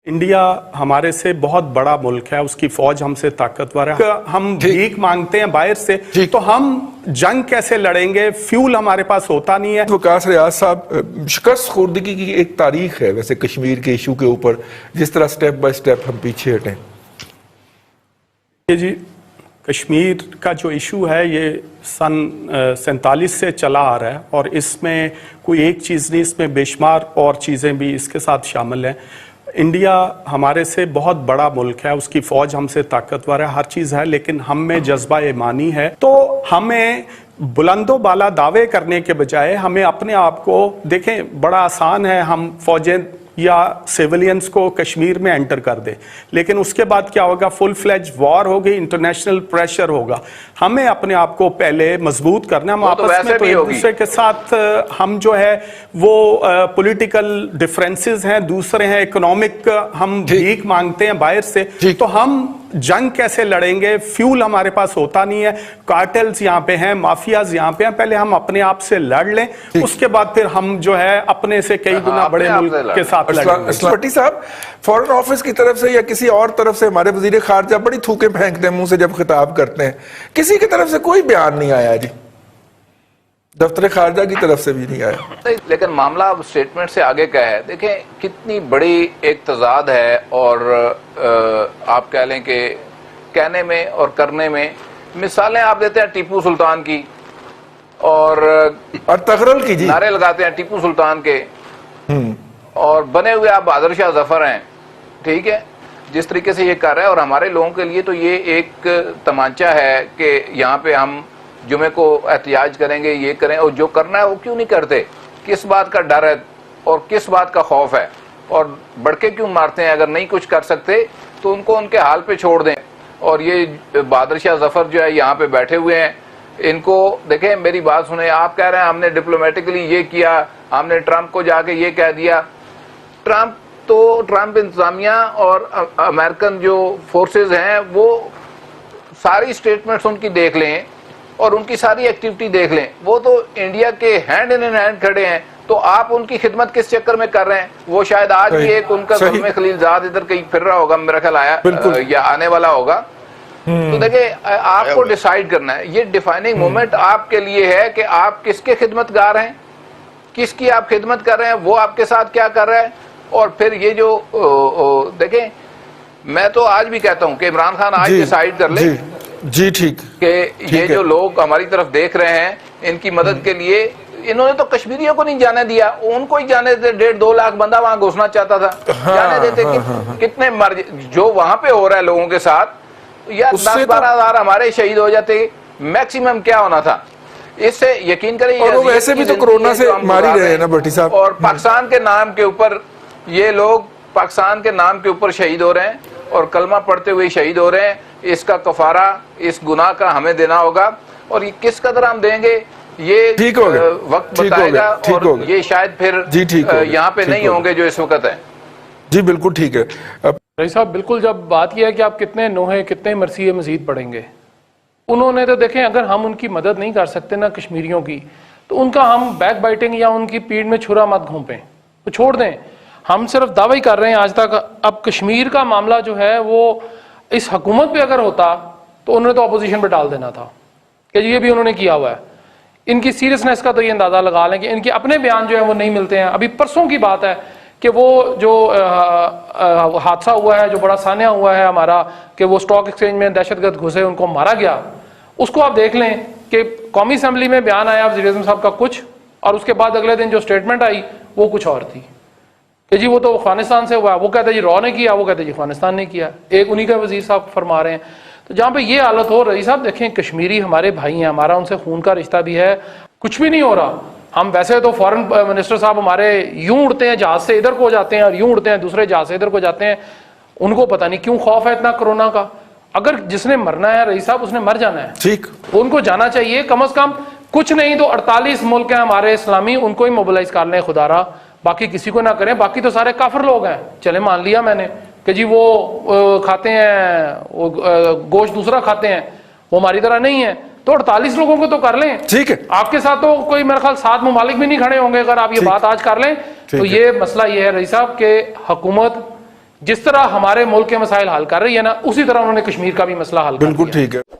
India हमारे से बहुत बड़ा मुल्क है, उसकी फौज हमसे ताकतवर है। हम भीख मांगते हैं बाहर से, तो हम जंग कैसे लड़ेंगे? फ्यूल हमारे पास होता नहीं है। वकास रियाज साहब, शिकस्त खुर्दगी की एक तारीख है वैसे कश्मीर के इशू के ऊपर, जिस तरह स्टेप बाय स्टेप हम पीछे हटें। जी, कश्मीर का जो इशू है ये सन 47 से चला आ रहा है और इसमें कोई एक चीज़ नहीं, इसमें बेशुमार और चीज़ें भी इसके साथ शामिल हैं। इंडिया हमारे से बहुत बड़ा मुल्क है, उसकी फ़ौज हमसे ताकतवर है, हर चीज़ है, लेकिन हम में जज्बा ईमानी है। तो हमें बुलंदो बाला दावे करने के बजाय हमें अपने आप को, देखें बड़ा आसान है हम फ़ौजें या सिविलियंस को कश्मीर में एंटर कर दे, लेकिन उसके बाद क्या होगा? फुल फ्लेज वॉर होगी, इंटरनेशनल प्रेशर होगा। हमें अपने आप को पहले मजबूत करना, हम आपस में तो एक दूसरे के साथ हम जो है वो पॉलिटिकल डिफरेंसेस हैं, दूसरे हैं इकोनॉमिक, हम भीख मांगते हैं बाहर से, तो हम जंग कैसे लड़ेंगे? फ्यूल हमारे पास होता नहीं है, कार्टेल्स यहाँ पे हैं, माफियाज यहाँ पे हैं। पहले हम अपने आप से लड़ लें, उसके बाद फिर हम जो है अपने से कई गुना बड़े मुल्क के साथ लड़ेंगे। भट्टी साहब, फॉरेन ऑफिस की तरफ से या किसी और तरफ से हमारे वजीर खारजा बड़ी थूके फेंकते हैं मुंह से जब खिताब करते हैं, किसी की तरफ से कोई बयान नहीं आया जी, दफ्तर खारजा की तरफ से भी नहीं आया। लेकिन मामला अब स्टेटमेंट से आगे का है। देखें कितनी बड़ी एक तजाद है, और आप कह लें कि कहने में और करने में। मिसालें आप देते हैं टीपू सुल्तान की और तगरल की, जी नारे लगाते हैं टीपू सुल्तान के, और बने हुए आप बहादुर शाह जफर हैं, ठीक है, जिस तरीके से ये कर रहा है। और हमारे लोगों के लिए तो ये एक तमांचा है कि यहाँ पे हम जुमे को एहतियाज करेंगे, ये करें, और जो करना है वो क्यों नहीं करते? किस बात का डर है और किस बात का खौफ है? और बड़के क्यों मारते हैं? अगर नहीं कुछ कर सकते तो उनको उनके हाल पे छोड़ दें। और ये बहादुर शाह जफर जो है यहाँ पे बैठे हुए हैं, इनको देखें, मेरी बात सुने। आप कह रहे हैं हमने डिप्लोमेटिकली ये किया, हमने ट्रंप को जाके ये कह दिया। ट्रंप इंतजामिया और अमेरिकन जो फोर्सेज हैं वो सारी स्टेटमेंट्स उनकी देख लें और उनकी सारी एक्टिविटी देख लें, वो तो इंडिया के हैंड इन हैंड खड़े हैं। तो आप उनकी खिदमत किस चक्कर में कर रहे हैं? वो शायद आज भी एक उनका ज़ुल्म खलीलजाद इधर कहीं फिर रहा होगा, मेरा ख्याल आया या आने वाला होगा। तो देखिए, आपको डिसाइड करना है, ये डिफाइनिंग मोमेंट आपके लिए है कि आप किसके खिदमतगार हैं, किसकी आप खिदमत कर रहे हैं, वो आपके साथ क्या कर रहा है। और फिर ये जो देखें, मैं तो आज भी कहता हूं कि इमरान खान आज डिसाइड कर ले जी, ठीक कि ये जो लोग हमारी तरफ देख रहे हैं, इनकी मदद के लिए इन्होंने तो कश्मीरियों को नहीं जाने दिया, उनको ही जाने देते। 1.5-2 लाख बंदा वहां घुसना चाहता था, जाने देते। कितने मर जो वहां पे हो रहा है लोगों के साथ, या 10-12 हजार हमारे शहीद हो जाते, मैक्सिमम क्या होना था। इससे यकीन करें, और वैसे भी तो कोरोना से मार ही रहे हैं ना भट्टी साहब। और पाकिस्तान के नाम के ऊपर ये लोग, पाकिस्तान के नाम के ऊपर शहीद हो रहे हैं और कलमा पढ़ते हुए शहीद हो रहे हैं। इसका कफारा, इस गुनाह का हमें देना होगा, और ये किस कदर हम देंगे ये वक्त बताएगा। और ये शायद फिर यहाँ पे नहीं होंगे जो इस वक्त है। जी बिल्कुल ठीक है रईस साहब। बिल्कुल, जब बात यह है कि आप कितने नोहे कितने मरसिए मजीद पढ़ेंगे, उन्होंने तो देखें, अगर हम उनकी मदद नहीं कर सकते ना कश्मीरियों की, तो उनका हम बैक बाइटिंग या उनकी पीठ में छुरा मत घोंपें, तो छोड़ दें। हम सिर्फ दावा ही कर रहे हैं आज तक। अब कश्मीर का मामला जो है वो इस हुकूमत पे अगर होता तो उन्होंने तो अपोजिशन पे डाल देना था, कि ये भी उन्होंने किया हुआ है। इनकी सीरियसनेस का तो ये अंदाज़ा लगा लें कि इनके अपने बयान जो है वो नहीं मिलते हैं। अभी परसों की बात है कि वो जो हादसा हुआ है, जो बड़ा सान्या हुआ है हमारा, कि वो स्टॉक एक्सचेंज में दहशतगर्द घुसे, उनको मारा गया, उसको आप देख लें कि कौमी असम्बली में बयान आया वज़ीर-ए-आज़म साहब का कुछ, और उसके बाद अगले दिन जो स्टेटमेंट आई वो कुछ और थी कि जी वो तो अफगानिस्तान से हुआ। वो कहते जी रॉ ने किया, वो कहते जी अफगानिस्तान ने किया। एक उन्हीं का वजीर साहब फरमा रहे हैं। तो जहाँ पे ये हालत हो रही साहब, देखें कश्मीरी हमारे भाई हैं, हमारा उनसे खून का रिश्ता भी है, कुछ भी नहीं हो रहा। हम वैसे तो फॉरेन मिनिस्टर साहब हमारे यूं उड़ते हैं जहाज से इधर को जाते हैं और यूं उड़ते हैं दूसरे जहाज से इधर को जाते हैं। उनको पता नहीं क्यों खौफ है इतना कोरोना का। अगर जिसने मरना है रईस साहब, उसने मर जाना है, ठीक, उनको जाना चाहिए। कम अज कम कुछ नहीं तो 48 मुल्क हैं हमारे इस्लामी, उनको ही मोबिलाइज कर लें खुदारा, बाकी किसी को ना करें। बाकी तो सारे काफिर लोग हैं। चले मान लिया मैंने कि जी वो खाते हैं, वो गोश्त दूसरा खाते हैं, वो हमारी तरह नहीं है, तो 48 लोगों को तो कर लें, ठीक है। आपके साथ तो कोई मेरे ख्याल 7 ममालिक भी नहीं खड़े होंगे अगर आप ये बात आज कर लें। तो ये मसला ये है रईस साहब के हुकूमत جس طرح ہمارے ملک کے مسائل حل کر رہی ہے نا، اسی طرح انہوں نے کشمیر کا بھی مسئلہ حل کر بالکل دیا۔ ٹھیک ہے۔